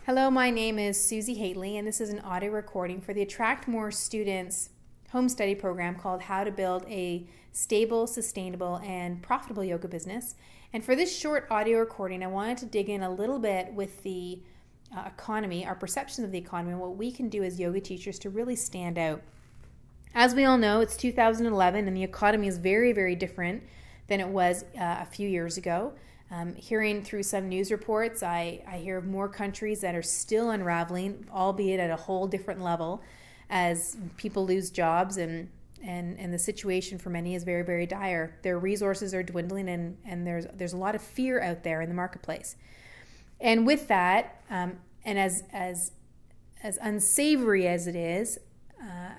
Hello, my name is Susie Haley, and this is an audio recording for the Attract More Students home study program called How to Build a Stable, Sustainable, and Profitable Yoga Business. And for this short audio recording, I wanted to dig in a little bit with the economy, our perceptions of the economy, and what we can do as yoga teachers to really stand out. As we all know, it's 2011, and the economy is very, very different than it was a few years ago. Hearing through some news reports, I hear of more countries that are still unraveling, albeit at a whole different level, as people lose jobs and the situation for many is very, very dire. Their resources are dwindling, and there's a lot of fear out there in the marketplace. And with that, and as unsavory as it is,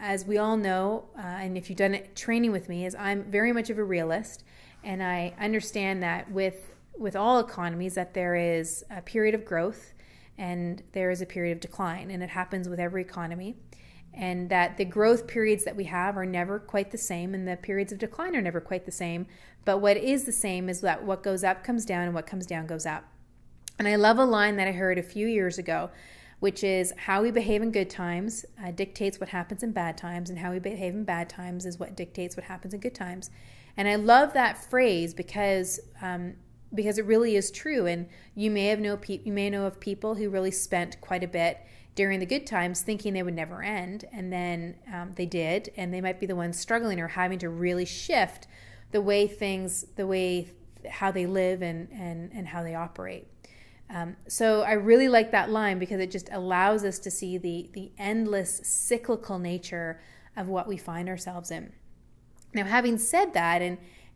as we all know, and if you've done training with me, is I'm very much of a realist, and I understand that with all economies that there is a period of growth and there is a period of decline, and it happens with every economy, and that the growth periods that we have are never quite the same and the periods of decline are never quite the same, but what is the same is that what goes up comes down and what comes down goes up. And I love a line that I heard a few years ago, which is how we behave in good times dictates what happens in bad times, and how we behave in bad times is what dictates what happens in good times. And I love that phrase because it really is true. And you may know of people who really spent quite a bit during the good times thinking they would never end, and then they did, and they might be the ones struggling or having to really shift how they live and how they operate. So I really like that line because it just allows us to see the endless cyclical nature of what we find ourselves in. Now, having said that,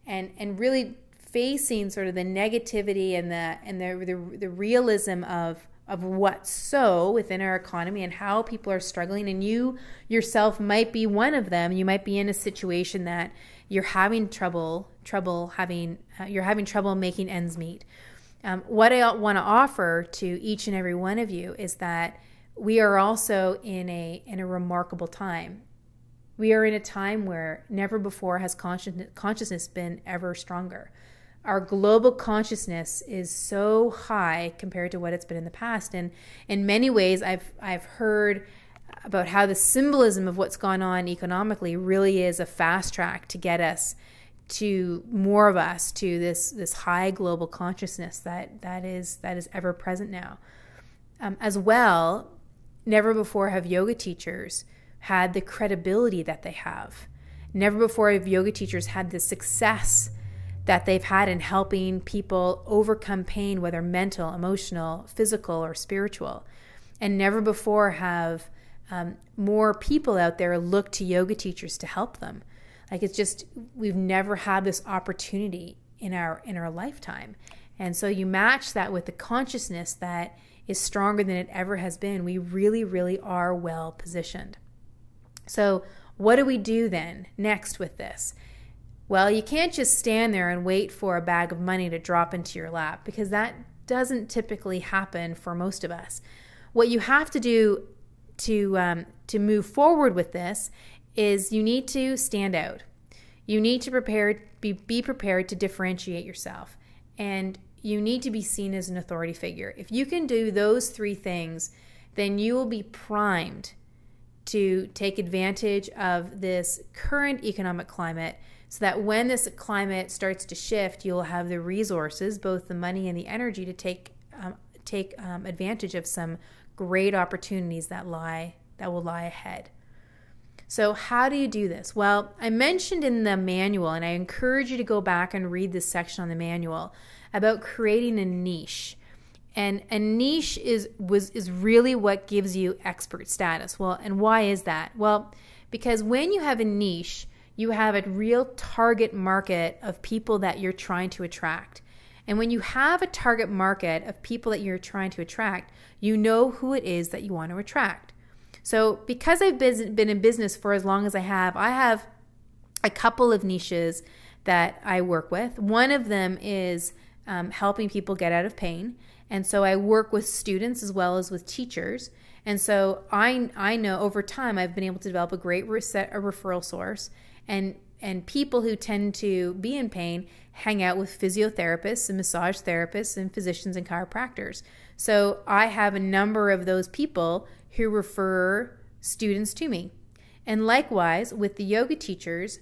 and really facing sort of the negativity and the realism of what's so within our economy and how people are struggling, and you yourself might be one of them. You might be in a situation that you're having trouble making ends meet. What I want to offer to each and every one of you is that we are also in a remarkable time. We are in a time where never before has consciousness been ever stronger. Our global consciousness is so high compared to what it's been in the past. And in many ways, I've heard about how the symbolism of what's gone on economically really is a fast track to get us to more of us to this high global consciousness that is ever present now. As well, never before have yoga teachers had the credibility that they have. Never before have yoga teachers had the success that they've had in helping people overcome pain, whether mental, emotional, physical, or spiritual. And never before have more people out there looked to yoga teachers to help them. Like, it's just, we've never had this opportunity in our lifetime. And so you match that with the consciousness that is stronger than it ever has been. We really, really are well positioned. So what do we do then next with this? Well, you can't just stand there and wait for a bag of money to drop into your lap, because that doesn't typically happen for most of us. What you have to do to move forward with this is you need to stand out. You need to be prepared to differentiate yourself, and you need to be seen as an authority figure. If you can do those three things, then you will be primed to take advantage of this current economic climate, so that when this climate starts to shift, you'll have the resources, both the money and the energy, to take advantage of some great opportunities that will lie ahead. So how do you do this? Well, I mentioned in the manual, and I encourage you to go back and read this section on the manual about creating a niche. And a niche is really what gives you expert status. Well, and why is that? Well, because when you have a niche, you have a real target market of people that you're trying to attract. And when you have a target market of people that you're trying to attract, you know who it is that you want to attract. So because I've been in business for as long as I have a couple of niches that I work with. One of them is helping people get out of pain. And so I work with students as well as with teachers. And so I know over time I've been able to develop a great referral source. And and people who tend to be in pain hang out with physiotherapists and massage therapists and physicians and chiropractors. So I have a number of those people who refer students to me. And likewise with the yoga teachers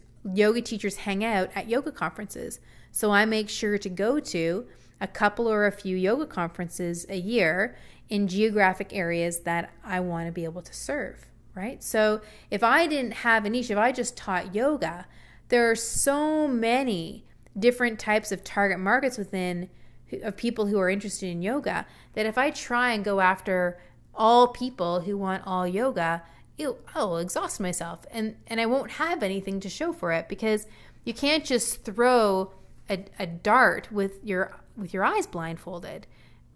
hang out at yoga conferences. So I make sure to go to a couple or a few yoga conferences a year in geographic areas that I want to be able to serve, right? So if I didn't have a niche, if I just taught yoga, there are so many different types of target markets of people who are interested in yoga that if I try and go after all people who want all yoga, I'll exhaust myself and I won't have anything to show for it, because you can't just throw a dart with your eyes blindfolded,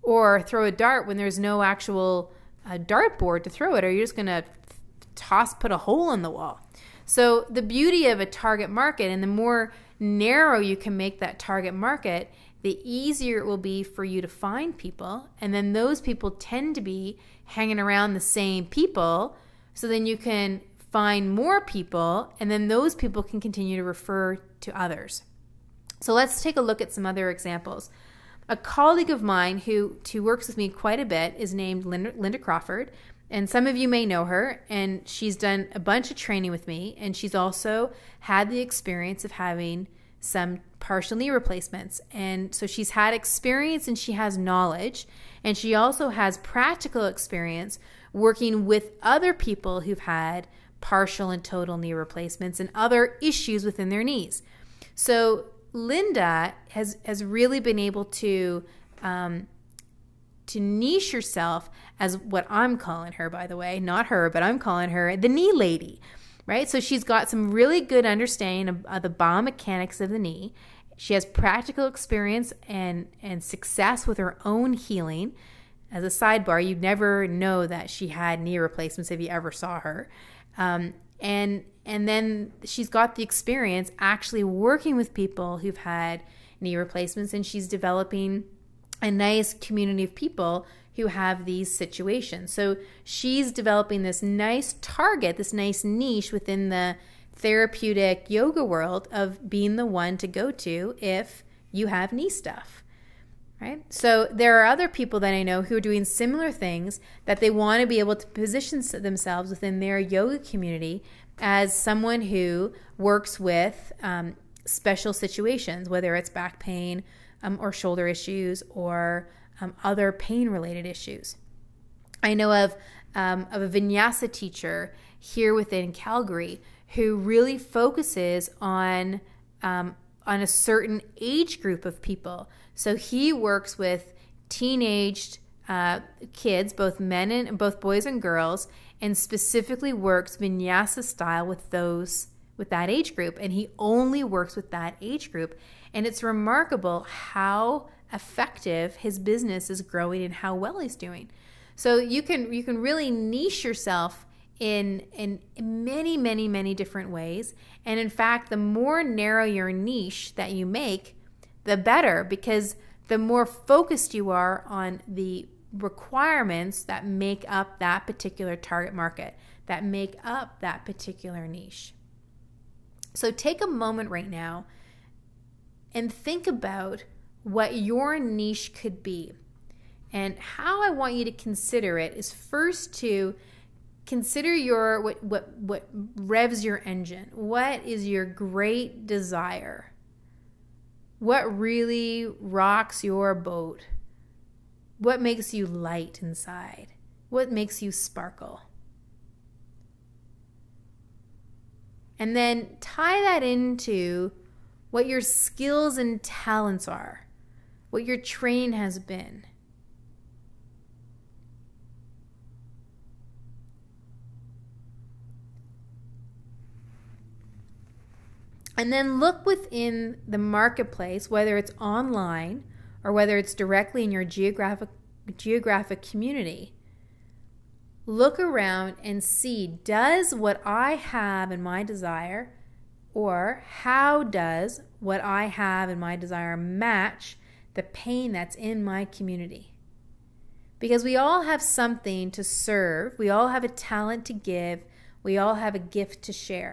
or throw a dart when there's no actual dartboard to throw it, or you're just going to put a hole in the wall. So the beauty of a target market, and the more narrow you can make that target market, the easier it will be for you to find people. And then those people tend to be hanging around the same people. So then you can find more people, and then those people can continue to refer to others. So let's take a look at some other examples. A colleague of mine who works with me quite a bit is named Linda Crawford. And some of you may know her, and she's done a bunch of training with me, and she's also had the experience of having some partial knee replacements. And so she's had experience and she has knowledge, and she also has practical experience working with other people who've had partial and total knee replacements and other issues within their knees. So Linda has really been able to niche herself as what I'm calling her, by the way, not her, but I'm calling her the knee lady, right? So she's got some really good understanding of the biomechanics of the knee. She has practical experience and success with her own healing. As a sidebar, you'd never know that she had knee replacements if you ever saw her. And then she's got the experience actually working with people who've had knee replacements, and she's developing a nice community of people who have these situations. So she's developing this nice target, this nice niche within the therapeutic yoga world of being the one to go to if you have knee stuff, right? So there are other people that I know who are doing similar things, that they want to be able to position themselves within their yoga community as someone who works with special situations, whether it's back pain or shoulder issues or other pain-related issues. I know of a vinyasa teacher here within Calgary who really focuses on a certain age group of people. So he works with teenaged kids, both boys and girls, and specifically works vinyasa style with that age group. And he only works with that age group. And it's remarkable how effective his business is growing and how well he's doing. So you can really niche yourself in many, many, many different ways. And in fact, the more narrow your niche that you make, the better, because the more focused you are on the requirements that make up that particular target market, that make up that particular niche. So take a moment right now and think about what your niche could be. And how I want you to consider it is first to consider what revs your engine. What is your great desire? What really rocks your boat? What makes you light inside? What makes you sparkle? And then tie that into what your skills and talents are, what your training has been. And then look within the marketplace, whether it's online or whether it's directly in your geographic community. Look around and see, does what I have in my desire, or how does what I have in my desire match the pain that's in my community? Because we all have something to serve. We all have a talent to give. We all have a gift to share.